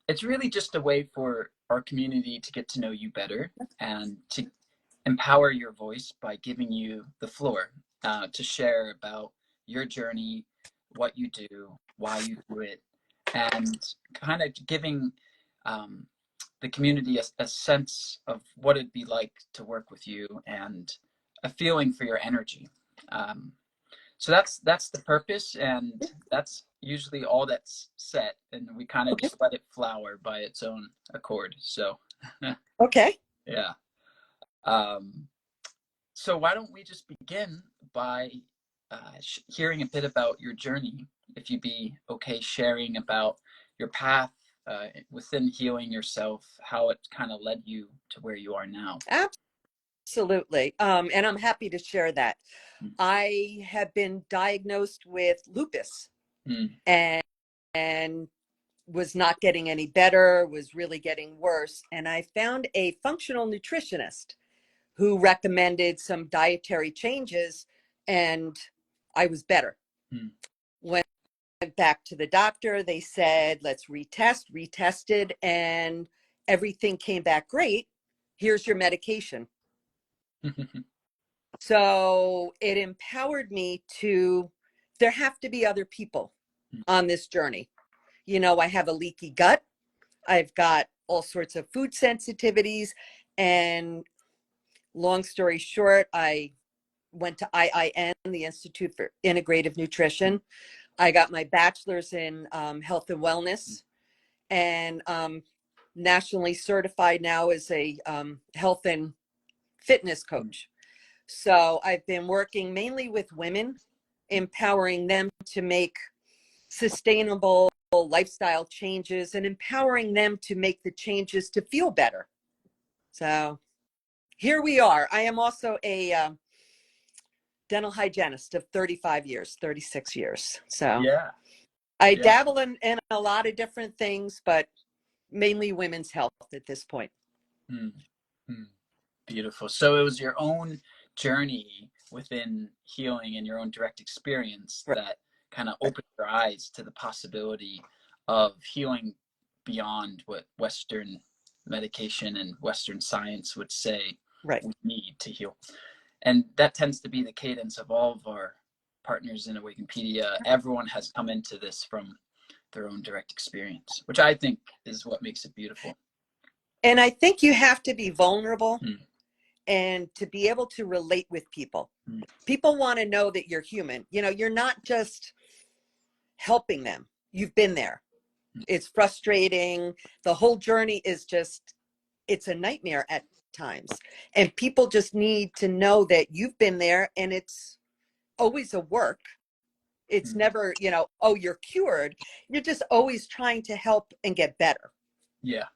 it's really just a way for our community to get to know you better and to empower your voice by giving you the floor to share about your journey, what you do, why you do it, and kind of giving the community a sense of what it'd be like to work with you and a feeling for your energy. So that's the purpose, and that's usually all that's set, and we kind of Okay. just let it flower by its own accord. So Okay. yeah. Um, so why don't we just begin by hearing a bit about your journey, if you'd be okay sharing about your path within healing yourself, how it kind of led you to where you are now. Absolutely. And I'm happy to share that. I have been diagnosed with lupus Mm. and was not getting any better, was really getting worse. And I found a functional nutritionist who recommended some dietary changes, and I was better. Mm. Went back to the doctor. They said, let's retested, and everything came back great. Here's your medication. So it empowered me to, there have to be other people on this journey. You know, I have a leaky gut. I've got all sorts of food sensitivities. And long story short, I went to IIN, the Institute for Integrative Nutrition. I got my bachelor's in health and wellness, and nationally certified now as a health and fitness coach. So I've been working mainly with women, empowering them to make sustainable lifestyle changes and empowering them to make the changes to feel better. So here we are. I am also a dental hygienist of 35 years, 36 years. So Yeah. I Yeah. dabble in a lot of different things, but mainly women's health at this point. Mm. Mm. Beautiful. So it was your own journey within healing and your own direct experience Right. that kind of opened your eyes to the possibility of healing beyond what Western medication and Western science would say Right. we need to heal. And that tends to be the cadence of all of our partners in Awakenpedia. Everyone has come into this from their own direct experience, which I think is what makes it beautiful. And I think you have to be vulnerable Mm. and to be able to relate with people. Mm. People want to know that you're human. You know, you're not just helping them. You've been there. It's frustrating. The whole journey is just, it's a nightmare at times. And people just need to know that you've been there, and it's always a work. It's Mm. never, you know, oh, you're cured. You're just always trying to help and get better. Yeah.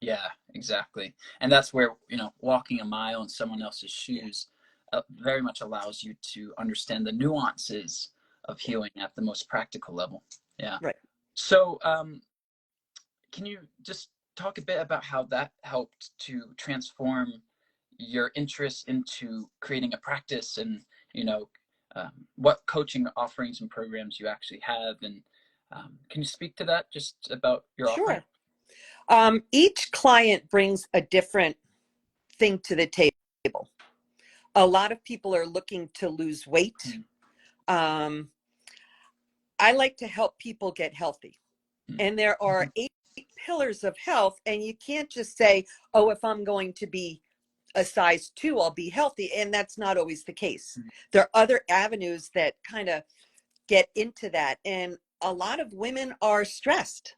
Yeah, exactly. And that's where, walking a mile in someone else's shoes very much allows you to understand the nuances of healing at the most practical level. Yeah. Right. So, can you just talk a bit about how that helped to transform your interest into creating a practice and, what coaching offerings and programs you actually have? And can you speak to that just about your offering? Sure. Each client brings a different thing to the table. A lot of people are looking to lose weight. Um, I like to help people get healthy. And there are 8 pillars of health, and you can't just say, oh, if I'm going to be a size 2, I'll be healthy. And that's not always the case. There are other avenues that kind of get into that. And a lot of women are stressed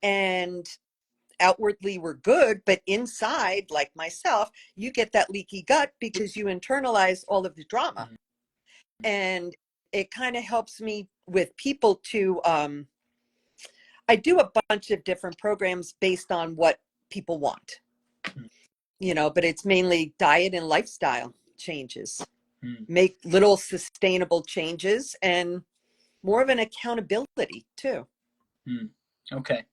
and outwardly we're good, but inside, like myself, you get that leaky gut because you internalize all of the drama. And it kind of helps me with people to, I do a bunch of different programs based on what people want, but it's mainly diet and lifestyle changes, make little sustainable changes, and more of an accountability too. Okay.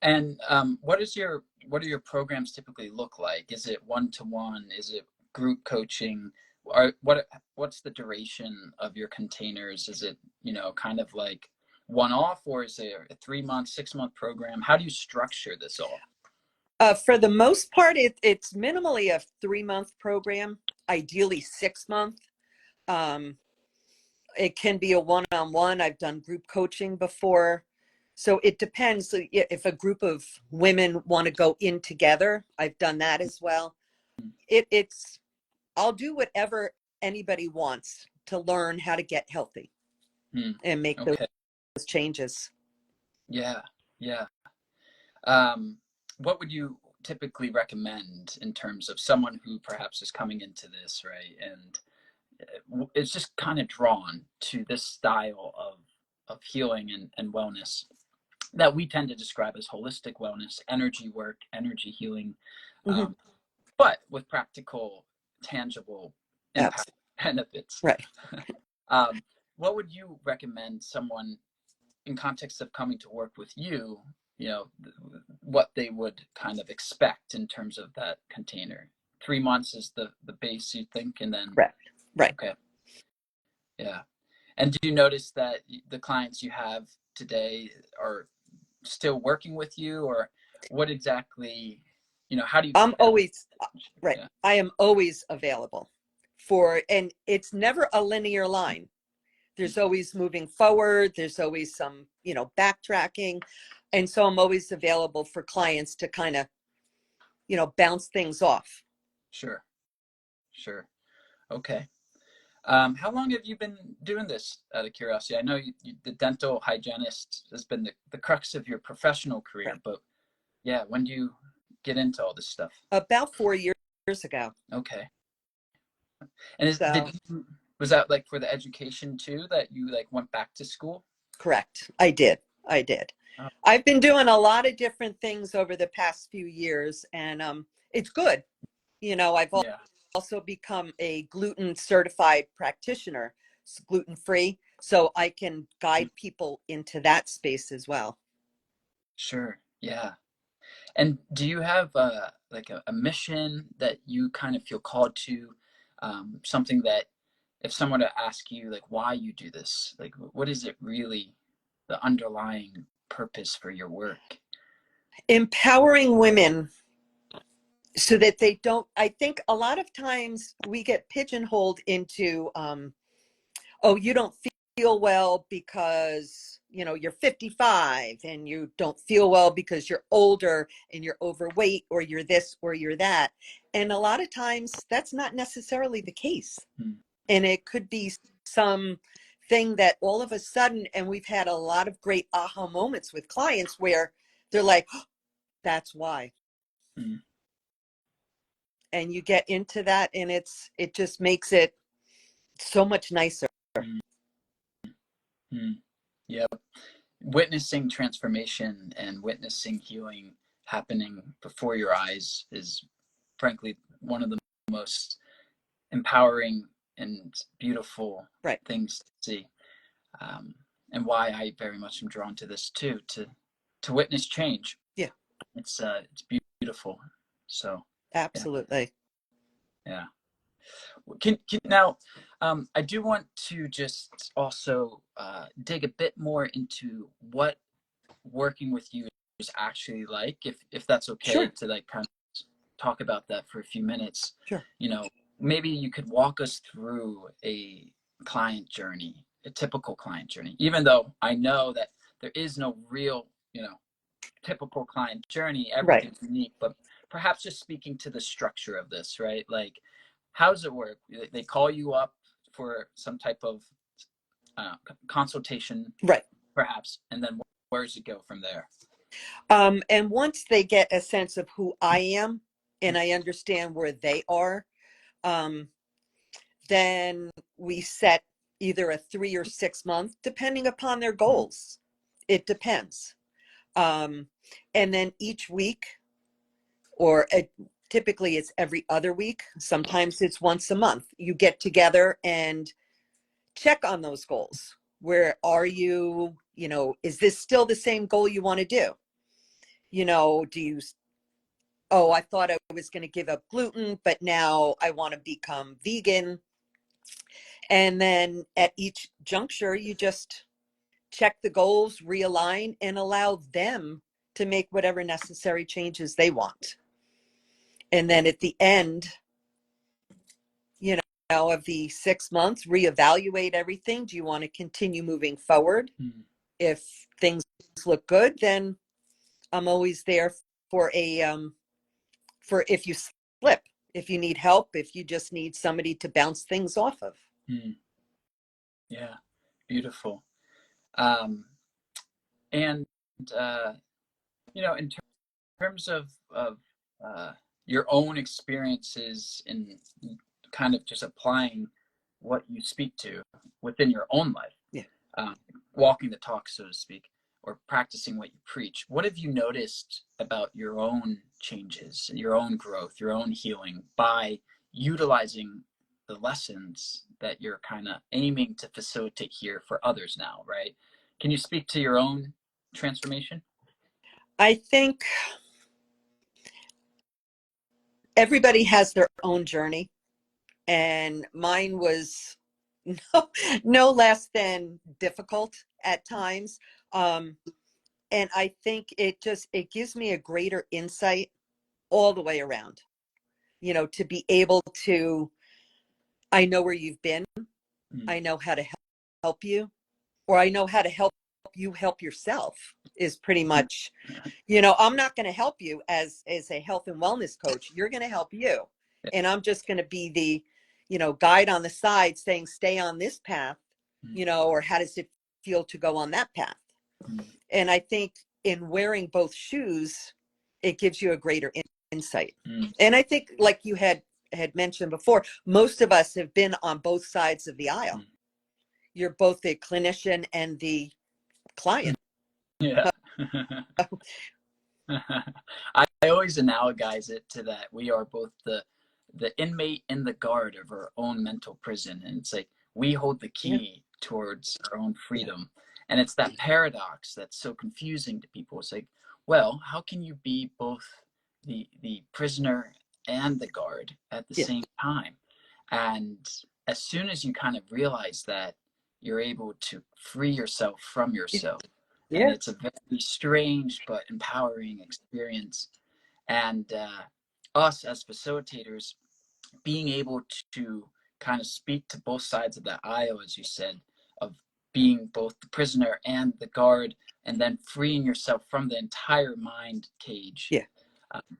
And what are your programs typically look like? Is it one-to-one? Is it group coaching? Or what's the duration of your containers? Is it, kind of like one-off, or is it a 3-month, 6-month program? How do you structure this all? For the most part, it's minimally a 3-month program, ideally 6-month. It can be a one-on-one. I've done group coaching before. So it depends. If a group of women want to go in together, I've done that as well. I'll do whatever anybody wants to learn how to get healthy and make those Okay. changes. Yeah. Yeah. What would you typically recommend in terms of someone who perhaps is coming into this, right? And it's just kind of drawn to this style of healing and wellness that we tend to describe as holistic wellness, energy work, energy healing, Mm-hmm. but with practical, tangible impact benefits. Right. What would you recommend someone in context of coming to work with you, what they would kind of expect in terms of that container? 3 months is the base, you think, and then Correct. Right. okay, yeah. And do you notice that the clients you have today are still working with you, or what exactly, how do you I'm keep that? always right. Yeah, I am always available and it's never a linear line. There's always moving forward. There's always some, backtracking. And so I'm always available for clients to kind of, bounce things off. sure, sure. Okay. How long have you been doing this, out of curiosity? I know the dental hygienist has been the crux of your professional career, Right. but yeah, when do you get into all this stuff? About 4 years ago. Okay. And So, was that like for the education too, that you like went back to school? correct. I did. I did. Oh, I've been doing a lot of different things over the past few years, and it's good. I've yeah. also become a gluten certified practitioner, gluten free, so I can Mm, guide people into that space as well. sure. Yeah. And do you have like a mission that you kind of feel called to? Something that if someone to ask you like why you do this, like what is it really, the underlying purpose for your work? Empowering women so that they don't, I think a lot of times we get pigeonholed into, oh, you don't feel well because, you're 55, and you don't feel well because you're older and you're overweight, or you're this or you're that. And a lot of times that's not necessarily the case. Hmm. And it could be some thing that all of a sudden, and we've had a lot of great aha moments with clients where they're like, oh, that's why. Hmm. And you get into that, and it just makes it so much nicer. Hmm. Hmm. Yep. Witnessing transformation and witnessing healing happening before your eyes is frankly one of the most empowering and beautiful Right. things to see. um, and why I very much am drawn to this too, to witness change. Yeah, It's beautiful. So yeah, absolutely. yeah. Can now, I do want to just also dig a bit more into what working with you is actually like, if that's okay Sure. to like kind of talk about that for a few minutes. Sure. You know, maybe you could walk us through a client journey, a typical client journey, even though I know that there is no real, typical client journey. Right. Everything's unique, but perhaps just speaking to the structure of this, right? Like, how does it work? They call you up for some type of consultation, Right. perhaps, and then where does it go from there? And once they get a sense of who I am and I understand where they are, um, then we set either a 3 or 6 month, depending upon their goals. It depends. And then each week, or typically it's every other week, sometimes it's once a month, you get together and check on those goals. Where are you? Is this still the same goal you want to do? Do you, oh, I thought I was going to give up gluten, but now I want to become vegan. And then at each juncture, you just check the goals, realign, and allow them to make whatever necessary changes they want. And then at the end, you know, of the 6 months, reevaluate everything. Do you want to continue moving forward? Mm. If things look good, then I'm always there for for if you slip, if you need help, if you just need somebody to bounce things off of. Mm. Yeah, beautiful. Um, and you know, in terms of uh, your own experiences in kind of just applying what you speak to within your own life, Yeah. um, walking the talk, so to speak, or practicing what you preach, what have you noticed about your own changes, your own growth, your own healing by utilizing the lessons that you're kind of aiming to facilitate here for others now, right? Can you speak to your own transformation? I think everybody has their own journey, and mine was no, no less than difficult at times. Um, and I think it gives me a greater insight all the way around, you know, to be able to, I know where you've been, Mm. I know how to help you, or I know how to help you help yourself, is pretty much, you know, I'm not going to help you as a health and wellness coach. You're going to help you. Yeah. And I'm just going to be the, you know, guide on the side saying, stay on this path, Mm. you know, or how does it feel to go on that path? Mm. And I think in wearing both shoes, it gives you a greater insight. Mm. And I think, like you had mentioned before, most of us have been on both sides of the aisle. Mm. You're both the clinician and the client. Yeah. I always analogize it to that we are both the inmate and the guard of our own mental prison, and it's like we hold the Yeah. key towards our own Yeah. freedom. And it's that paradox that's so confusing to people. It's like, well, how can you be both the prisoner and the guard at the Yeah. same time? And as soon as you kind of realize that, you're able to free yourself from yourself. And Yeah. it's a very strange but empowering experience. And us as facilitators, being able to kind of speak to both sides of that aisle, as you said, of being both the prisoner and the guard, and then freeing yourself from the entire mind cage. Yeah. Um,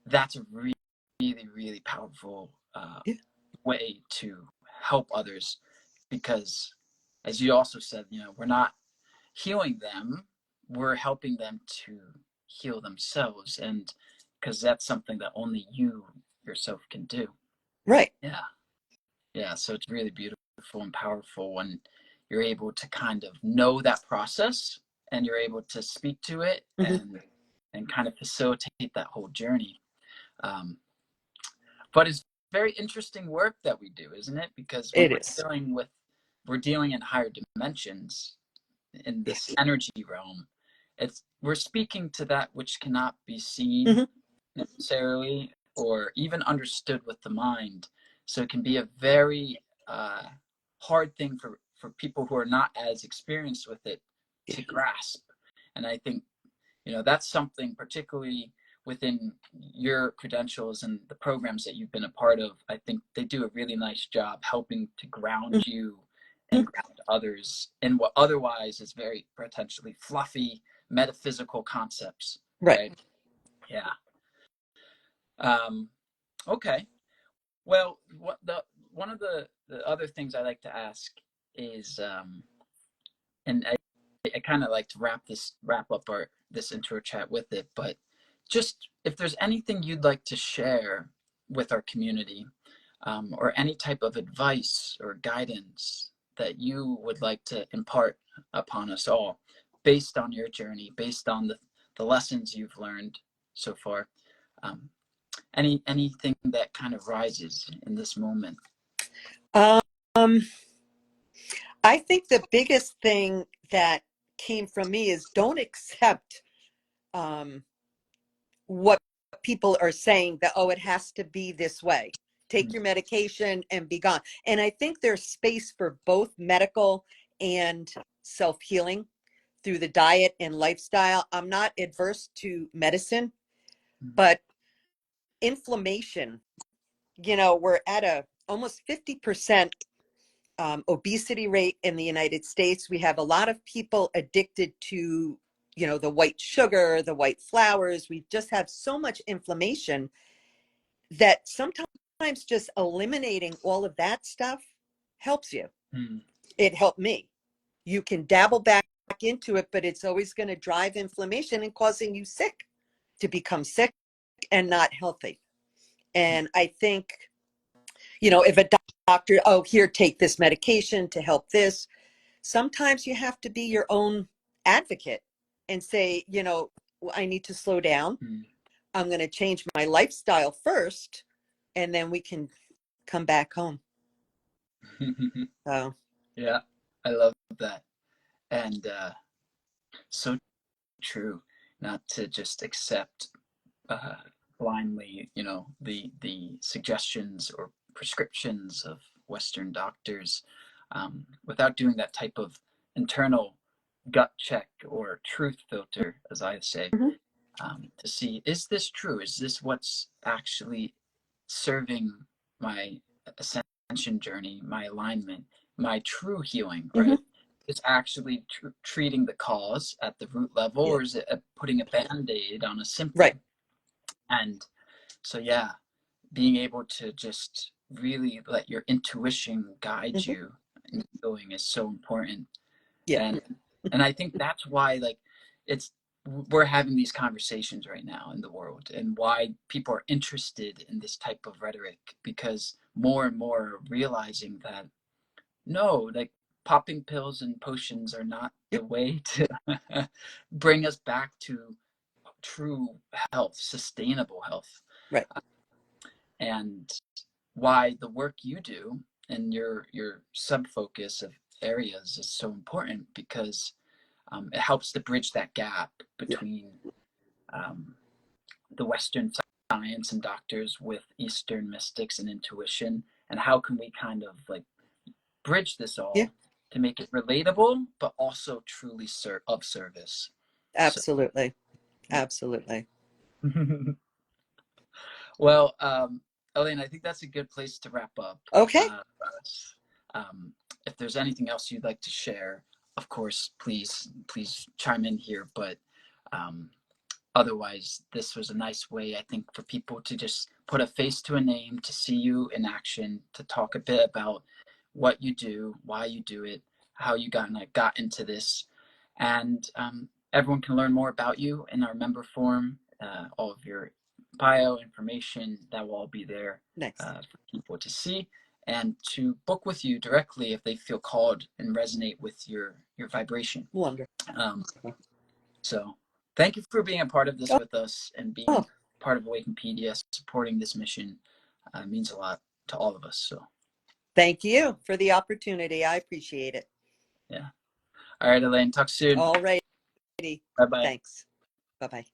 that's a really, really, really powerful Yeah. way to help others, because, as you also said, you know, we're not healing them, we're helping them to heal themselves, and because that's something that only you yourself can do. Right. Yeah. Yeah, so it's really beautiful and powerful when you're able to kind of know that process and you're able to speak to it Hmm. and kind of facilitate that whole journey. Um, but it's very interesting work that we do, isn't it? Because when It is. we're dealing in higher dimensions, in Yeah. this energy realm, it's we're speaking to that which cannot be seen Hmm. necessarily or even understood with the mind. So it can be a very hard thing for people who are not as experienced with it Yeah. to grasp. And I think, you know, that's something particularly within your credentials and the programs that you've been a part of. I think they do a really nice job helping to ground you and Hmm. ground others in what otherwise is very potentially fluffy metaphysical concepts, Right. right? Yeah. Um, okay. Well, one of the other things I like to ask is, and I kind of like to wrap up our this intro chat with it, but just if there's anything you'd like to share with our community, or any type of advice or guidance that you would like to impart upon us all, based on your journey, based on the lessons you've learned so far. Anything that kind of rises in this moment. Um, I think the biggest thing that came from me is don't accept um, what people are saying that, oh, it has to be this way. Take Mm. your medication and be gone. And I think there's space for both medical and self-healing through the diet and lifestyle. I'm not adverse to medicine, but inflammation, we're at a almost 50% obesity rate in the United States. We have a lot of people addicted to, the white sugar, the white flours. We just have so much inflammation that sometimes just eliminating all of that stuff helps you. Mm. It helped me. You can dabble back into it, but it's always going to drive inflammation and causing you sick, to become sick and not healthy. And I think, if a doctor, oh, here, take this medication to help this, sometimes you have to be your own advocate and say, I need to slow down. Mm. I'm going to change my lifestyle first, and then we can come back home. So, Yeah, I love that. And so true, not to just accept uh, blindly, the suggestions or prescriptions of Western doctors, without doing that type of internal gut check or truth filter, as I say, mhm. to see, is this true? Is this what's actually serving my ascension journey, my alignment, my true healing, Mhm. right? Is actually treating the cause at the root level, Yeah. or is it putting a band-aid on a Right. symptom? And so, yeah, being able to just really let your intuition guide Mhm. you in healing is so important. Yeah. And I think that's why, like, it's we're having these conversations right now in the world, and why people are interested in this type of rhetoric, because more and more are realizing that no, like, popping pills and potions are not the Yep. way to bring us back to true health, sustainable health. Right. And why the work you do and your sub focus of areas is so important, because it helps to bridge that gap Yeah. between um, the Western science and doctors with Eastern mystics and intuition, and how can we kind of like bridge this Yeah. all to make it relatable but also truly of service. So Absolutely. yeah. Absolutely. Well, Alayne, I think that's a good place to wrap up. Okay. Uh, um, if there's anything else you'd like to share, of course, please chime in here. But um, otherwise, this was a nice way, I think, for people to just put a face to a name, to see you in action, to talk a bit about what you do, why you do it, how you got into this, and everyone can learn more about you in our member forum. All of your bio information, that will all be there Nice. for people to see, and to book with you directly if they feel called and resonate with your vibration. Wonderful. Um, so thank you for being a part of this with us, and Oh, being part of Awakenpedia, supporting this mission. Means a lot to all of us. So thank you for the opportunity. I appreciate it. yeah. All right, Alayne, talk soon. All righty. Bye bye. Thanks. Bye-bye.